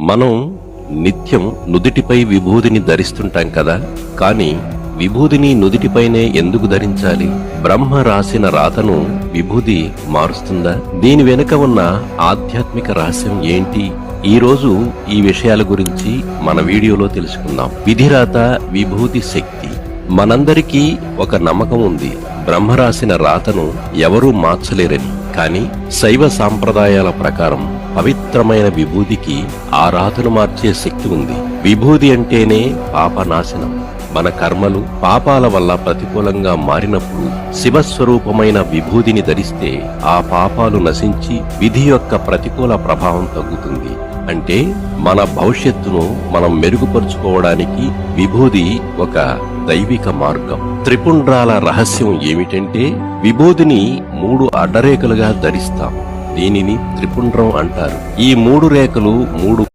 మనం నిత్యం నుదిటిపై విభూదిని ధరిస్తుంటాం కదా, కానీ విభూదిని నుదిటిపైనే ఎందుకు ధరించాలి? బ్రహ్మ రాసిన రాతను విభూది మారుస్తుందా? దీని వెనుక ఉన్న ఆధ్యాత్మిక రహస్యం ఏంటి? ఈ రోజు ఈ విషయాల గురించి మన వీడియోలో తెలుసుకుందాం. విధిరాత, విభూతి శక్తి. మనందరికీ ఒక నమ్మకం ఉంది, బ్రహ్మ రాసిన రాతను ఎవరూ మార్చలేరని. కానీ శైవ సాంప్రదాయాల ప్రకారం పవిత్రమైన విభూదికి ఆ రాతను మార్చే శక్తి ఉంది. విభూది అంటేనే పాపనాశనం. మన కర్మలు పాపాల వల్ల ప్రతికూలంగా మారినప్పుడు శివస్వరూపమైన విభూదిని ధరిస్తే ఆ పాపాలు నశించి విధి యొక్క ప్రతికూల ప్రభావం తగ్గుతుంది. అంటే మన భవిష్యత్తును మనం మెరుగుపరుచుకోవడానికి విభూది ఒక దైవిక మార్గం. త్రిపుండ్రాల రహస్యం ఏమిటంటే, విభూదిని 3 అడ్డరేఖలుగా ధరిస్తాం. దీనిని త్రిపుండ్రం అంటారు. ఈ 3 రేఖలు 3